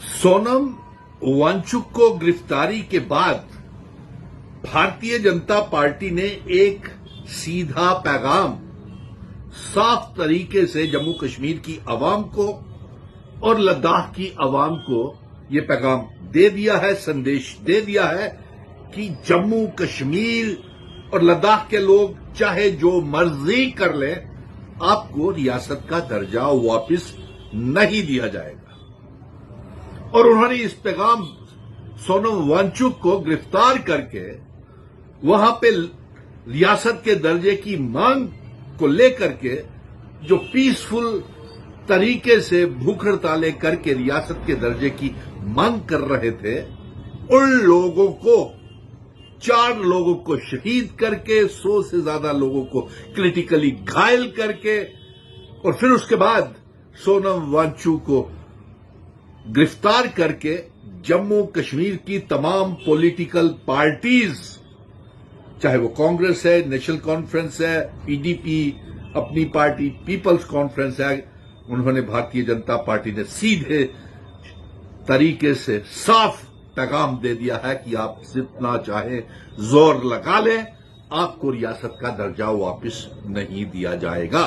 सोनम वांगचुक को गिरफ्तारी के बाद भारतीय जनता पार्टी ने एक सीधा पैगाम साफ तरीके से जम्मू कश्मीर की आवाम को और लद्दाख की आवाम को ये पैगाम दे दिया है, संदेश दे दिया है कि जम्मू कश्मीर और लद्दाख के लोग चाहे जो मर्जी कर लें, आपको रियासत का दर्जा वापस नहीं दिया जाएगा। और उन्होंने इस पैगाम सोनम वांगचुक को गिरफ्तार करके वहां पे रियासत के दर्जे की मांग को लेकर के जो पीसफुल तरीके से भूख हड़तालें करके रियासत के दर्जे की मांग कर रहे थे, उन लोगों को 4 लोगों को शहीद करके 100 से ज्यादा लोगों को क्रिटिकली घायल करके और फिर उसके बाद सोनम वांगचुक को गिरफ्तार करके जम्मू कश्मीर की तमाम पॉलिटिकल पार्टीज, चाहे वो कांग्रेस है, नेशनल कॉन्फ्रेंस है, पीडीपी, अपनी पार्टी पीपल्स कॉन्फ्रेंस है, उन्होंने भारतीय जनता पार्टी ने सीधे तरीके से साफ पैगाम दे दिया है कि आप जितना चाहे जोर लगा लें, आपको रियासत का दर्जा वापस नहीं दिया जाएगा।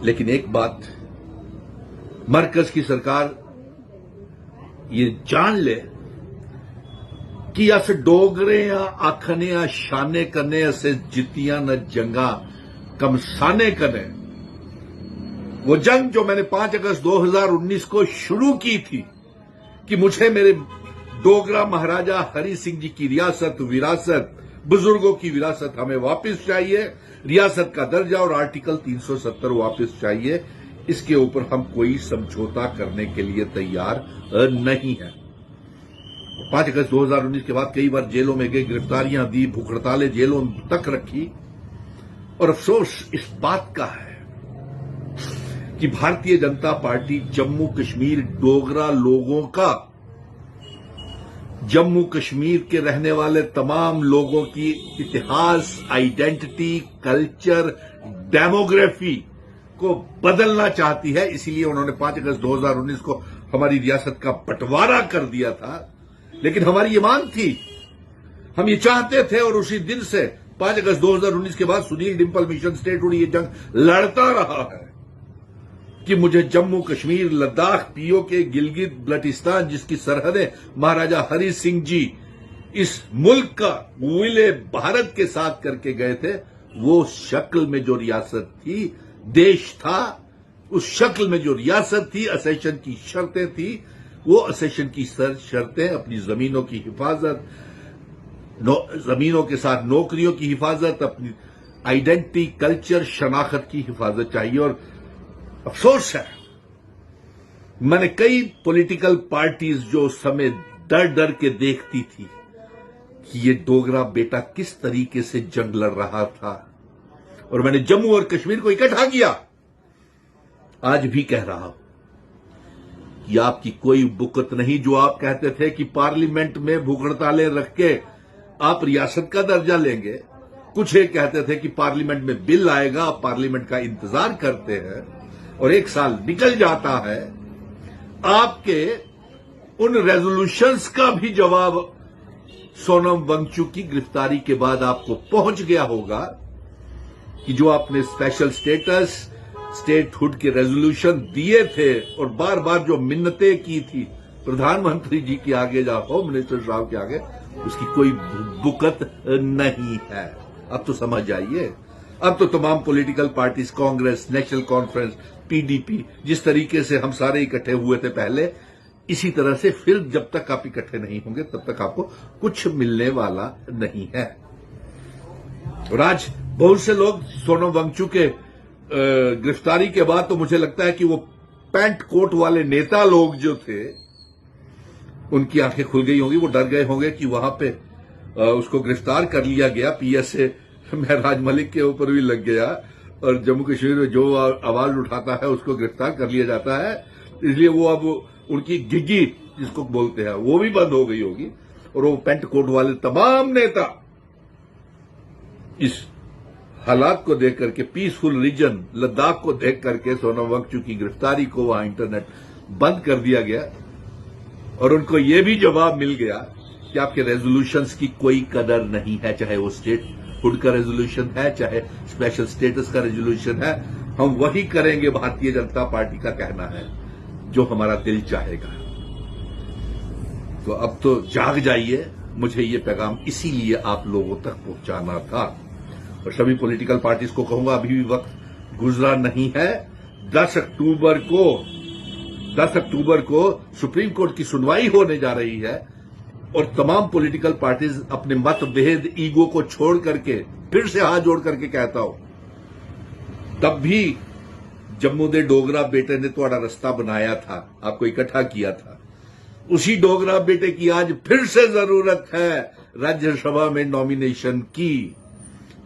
लेकिन एक बात मरकज की सरकार ये जान ले कि अस डोगरे आखने शाने कने असे जितियां न जंगा कमसाने कने। वो जंग जो मैंने 5 अगस्त 2019 को शुरू की थी कि मुझे मेरे डोगरा महाराजा हरि सिंह जी की रियासत, विरासत, बुजुर्गों की विरासत हमें वापस चाहिए, रियासत का दर्जा और आर्टिकल 370 वापस चाहिए, इसके ऊपर हम कोई समझौता करने के लिए तैयार नहीं है। 5 अगस्त 2019 के बाद कई बार जेलों में गए, गिरफ्तारियां दी, भूख हड़तालें जेलों तक रखी। और अफसोस इस बात का है कि भारतीय जनता पार्टी जम्मू कश्मीर डोगरा लोगों का, जम्मू कश्मीर के रहने वाले तमाम लोगों की इतिहास, आइडेंटिटी, कल्चर, डेमोग्राफी को बदलना चाहती है। इसीलिए उन्होंने 5 अगस्त 2019 को हमारी रियासत का बंटवारा कर दिया था। लेकिन हमारी ये मांग थी, हम ये चाहते थे और उसी दिन से 5 अगस्त 2019 के बाद सुनील डिंपल मिशन स्टेटहुड ये जंग लड़ता रहा है कि मुझे जम्मू कश्मीर, लद्दाख, पीओके, गिलगित बल्टिस्तान, जिसकी सरहदें महाराजा हरि सिंह जी इस मुल्क का विलय भारत के साथ करके गए थे, वो शक्ल में जो रियासत थी, देश था, उस शक्ल में जो रियासत थी, असेशन की शर्तें थी, वो असेशन की शर्तें अपनी जमीनों की हिफाजत, जमीनों के साथ नौकरियों की हिफाजत, अपनी आइडेंटिटी, कल्चर, शनाख्त की हिफाजत चाहिए। और अफसोस है, मैंने कई पॉलिटिकल पार्टीज जो उस समय डर डर के देखती थी कि ये डोगरा बेटा किस तरीके से जंग लड़ रहा था, और मैंने जम्मू और कश्मीर को इकट्ठा किया। आज भी कह रहा हूं कि आपकी कोई बुकत नहीं। जो आप कहते थे कि पार्लियामेंट में भूख हड़तालें रख के आप रियासत का दर्जा लेंगे, कुछ एक कहते थे कि पार्लियामेंट में बिल आएगा, आप पार्लियामेंट का इंतजार करते हैं और 1 साल निकल जाता है। आपके उन रेजोल्यूशंस का भी जवाब सोनम वांगचुक की गिरफ्तारी के बाद आपको पहुंच गया होगा कि जो आपने स्पेशल स्टेटस, स्टेटहुड के रेजोल्यूशन दिए थे और बार बार जो मिन्नतें की थी प्रधानमंत्री जी के आगे, या होम मिनिस्टर साहब के आगे, उसकी कोई बुकत नहीं है। अब तो समझ जाइए। अब तो तमाम political parties, Congress, national conference, PDP, जिस तरीके से हम सारे इकट्ठे हुए थे पहले, इसी तरह से फिर जब तक आप इकट्ठे नहीं होंगे तब तक आपको कुछ मिलने वाला नहीं है। और आज बहुत से लोग सोनम वांगचुक के गिरफ्तारी के बाद तो मुझे लगता है कि वो पैंट कोट वाले नेता लोग जो थे, उनकी आंखें खुल गई होंगी, वो डर गए होंगे कि वहां पे उसको गिरफ्तार कर लिया गया, पीएसए महराज मलिक के ऊपर भी लग गया, और जम्मू कश्मीर में जो आवाज उठाता है उसको गिरफ्तार कर लिया जाता है। इसलिए वो अब उनकी गिग्गी जिसको बोलते हैं वो भी बंद हो गई होगी, और वो पैंट कोट वाले तमाम नेता इस हालात को देख करके, पीसफुल रीजन लद्दाख को देख करके सोनम वांगचुक की गिरफ्तारी को वहां इंटरनेट बंद कर दिया गया और उनको ये भी जवाब मिल गया कि आपके रेजोल्यूशंस की कोई कदर नहीं है, चाहे वो स्टेट हुड का रेजोल्यूशन है, चाहे स्पेशल स्टेटस का रेजोल्यूशन है, हम वही करेंगे, भारतीय जनता पार्टी का कहना है, जो हमारा दिल चाहेगा। तो अब तो जाग जाइए, मुझे ये पैगाम इसीलिए आप लोगों तक पहुंचाना था। और सभी पॉलिटिकल पार्टीज को कहूंगा, अभी भी वक्त गुजरा नहीं है। 10 अक्टूबर को सुप्रीम कोर्ट की सुनवाई होने जा रही है और तमाम पॉलिटिकल पार्टीज अपने मतभेद, ईगो को छोड़ करके, फिर से हाथ जोड़ करके कहता हूं, तब भी जम्मू दे डोगरा बेटे ने थोड़ा रास्ता बनाया था, आपको इकट्ठा किया था। उसी डोगरा बेटे की आज फिर से जरूरत है राज्यसभा में नॉमिनेशन की।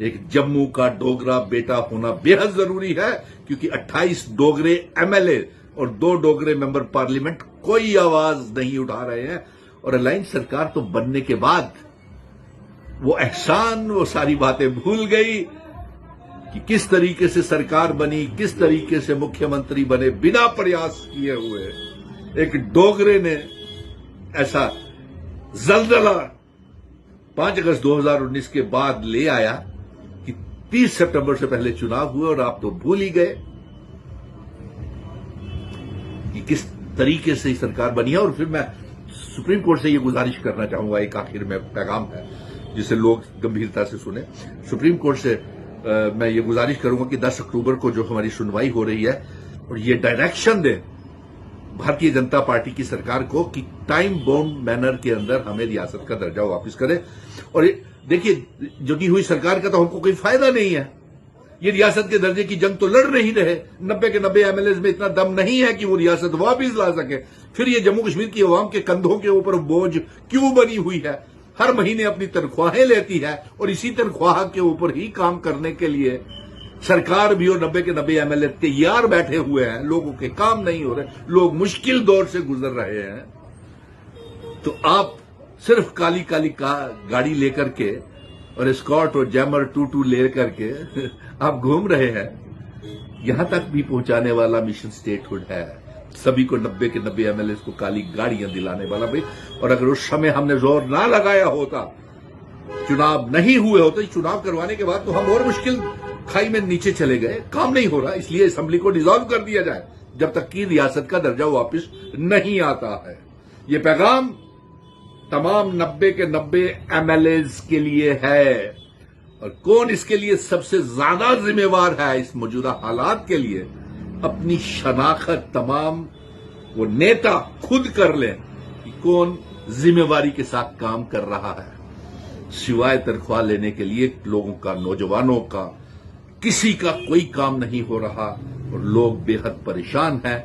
एक जम्मू का डोगरा बेटा होना बेहद जरूरी है, क्योंकि 28 डोगरे एमएलए और 2 डोगरे मेंबर पार्लियामेंट कोई आवाज नहीं उठा रहे हैं। और अलायंस सरकार तो बनने के बाद वो एहसान, वो सारी बातें भूल गई कि किस तरीके से सरकार बनी, किस तरीके से मुख्यमंत्री बने बिना प्रयास किए हुए। एक डोगरे ने ऐसा जलजला 5 अगस्त 2019 के बाद ले आया कि 30 सितंबर से पहले चुनाव हुए और आप तो भूल ही गए कि किस तरीके से सरकार बनी है। और फिर मैं सुप्रीम कोर्ट से ये गुजारिश करना चाहूंगा, एक आखिर में पैगाम है जिसे लोग गंभीरता से सुने। सुप्रीम कोर्ट से मैं ये गुजारिश करूंगा कि 10 अक्टूबर को जो हमारी सुनवाई हो रही है, और ये डायरेक्शन दे भारतीय जनता पार्टी की सरकार को कि टाइम बाउंड मैनर के अंदर हमें रियासत का दर्जा वापस करें। और देखिए, जगी हुई सरकार का तो हमको कोई फायदा नहीं है। ये रियासत के दर्जे की जंग तो लड़ नहीं रहे। 90 के 90 एमएलए में इतना दम नहीं है कि वो रियासत वापस ला सके। फिर ये जम्मू कश्मीर की अवाम के कंधों के ऊपर बोझ क्यों बनी हुई है? हर महीने अपनी तनख्वाहें लेती है और इसी तनख्वाह के ऊपर ही काम करने के लिए सरकार भी और 90 के 90 एमएलए तैयार बैठे हुए हैं। लोगों के काम नहीं हो रहे, लोग मुश्किल दौर से गुजर रहे हैं। तो आप सिर्फ काली काली गाड़ी लेकर के और स्कॉट और जैमर 22 ले करके आप घूम रहे हैं। यहां तक भी पहुंचाने वाला मिशन स्टेटहुड है। सभी को 90 के 90 एमएलए को काली गाड़ियां दिलाने वाला भाई। और अगर उस समय हमने जोर ना लगाया होता, चुनाव नहीं हुए होते, चुनाव करवाने के बाद तो हम और मुश्किल खाई में नीचे चले गए। काम नहीं हो रहा, इसलिए असेंबली को डिसॉल्व कर दिया जाए जब तक कि रियासत का दर्जा वापस नहीं आता है। ये पैगाम तमाम 90 के 90 एमएलए के लिए है। और कौन इसके लिए सबसे ज्यादा जिम्मेवार है इस मौजूदा हालात के लिए? अपनी शनाख्त तमाम वो नेता खुद कर लें कि कौन जिम्मेवारी के साथ काम कर रहा है। सिवाय तनख्वाह लेने के लिए लोगों का, नौजवानों का, किसी का कोई काम नहीं हो रहा और लोग बेहद परेशान हैं।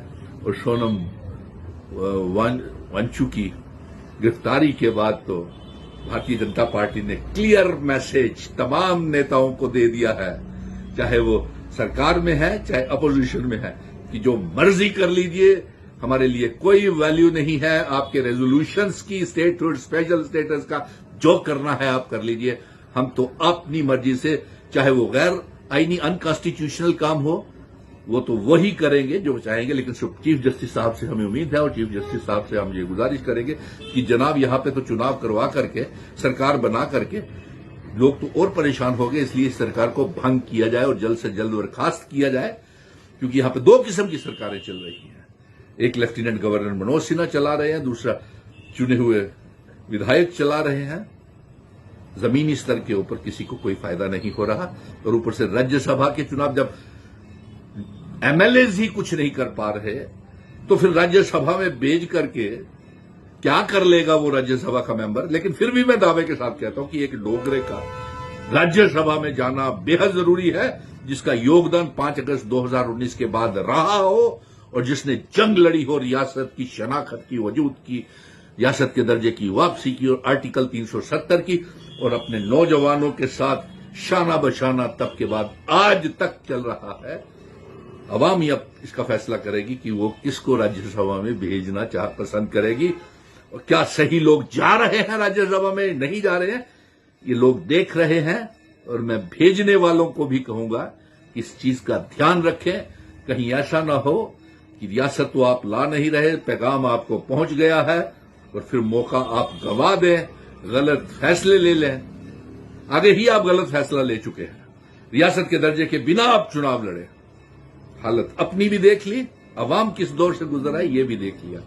और सोनम वांगचुक की गिरफ्तारी के बाद तो भारतीय जनता पार्टी ने क्लियर मैसेज तमाम नेताओं को दे दिया है, चाहे वो सरकार में है चाहे अपोजिशन में है, कि जो मर्जी कर लीजिए, हमारे लिए कोई वैल्यू नहीं है आपके रेजोल्यूशंस की, स्टेटहुड, स्पेशल स्टेटस का। जो करना है आप कर लीजिए, हम तो अपनी मर्जी से, चाहे वो गैर आईनी अनकॉन्स्टिट्यूशनल काम हो, वो तो वही करेंगे जो चाहेंगे। लेकिन चीफ जस्टिस साहब से हमें उम्मीद है और चीफ जस्टिस साहब से हम ये गुजारिश करेंगे कि जनाब, यहां पे तो चुनाव करवा करके, सरकार बना करके लोग तो और परेशान हो गए, इसलिए इस सरकार को भंग किया जाए और जल्द से जल्द बर्खास्त किया जाए। क्योंकि यहां पे 2 किस्म की सरकारें चल रही हैं। एक लेफ्टिनेंट गवर्नर मनोज सिन्हा चला रहे हैं, दूसरा चुने हुए विधायक चला रहे हैं। जमीनी स्तर के ऊपर किसी को कोई फायदा नहीं हो रहा। और ऊपर से राज्यसभा के चुनाव जब एमएलए ही कुछ नहीं कर पा रहे, तो फिर राज्यसभा में भेज करके क्या कर लेगा वो राज्यसभा का मेंबर। लेकिन फिर भी मैं दावे के साथ कहता हूं कि एक डोगरे का राज्यसभा में जाना बेहद जरूरी है, जिसका योगदान 5 अगस्त 2019 के बाद रहा हो और जिसने जंग लड़ी हो रियासत की शनाख्त की, वजूद की, रियासत के दर्जे की वापसी की और आर्टिकल 370 की, और अपने नौजवानों के साथ शाना बशाना तब के बाद आज तक चल रहा है। अवाम ही अब इसका फैसला करेगी कि वो किसको राज्यसभा में भेजना पसंद करेगी। और क्या सही लोग जा रहे हैं राज्यसभा में, नहीं जा रहे हैं, ये लोग देख रहे हैं। और मैं भेजने वालों को भी कहूंगा कि इस चीज का ध्यान रखें, कहीं ऐसा ना हो کہ ریاست تو آپ لا نہیں رہے، پیغام آپ کو پہنچ گیا ہے، اور پھر موقع آپ گوا دیں، غلط فیصلے لے لیں۔ آگے ہی آپ غلط فیصلہ لے چکے ہیں، ریاست کے درجے کے بنا آپ چناؤ لڑے، حالت اپنی بھی دیکھ لی، عوام کس دور سے گزر آئی یہ بھی دیکھ لیا،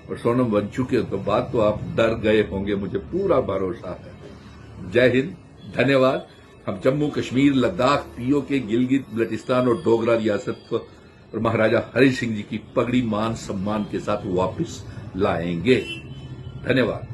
اور سونم بن چکے تو بات تو آپ ڈر گئے ہوں گے، مجھے پورا بھروسہ ہے۔ جے ہند، دھنیہ واد۔ ہم جموں کشمیر، لداخ، پی او کے، گلگت بلٹستان اور ڈوگرا ریاست کو اور مہاراجہ ہری سنگھ جی کی پگڑی مان سمان کے ساتھ واپس لائیں گے۔ دھنیہ واد۔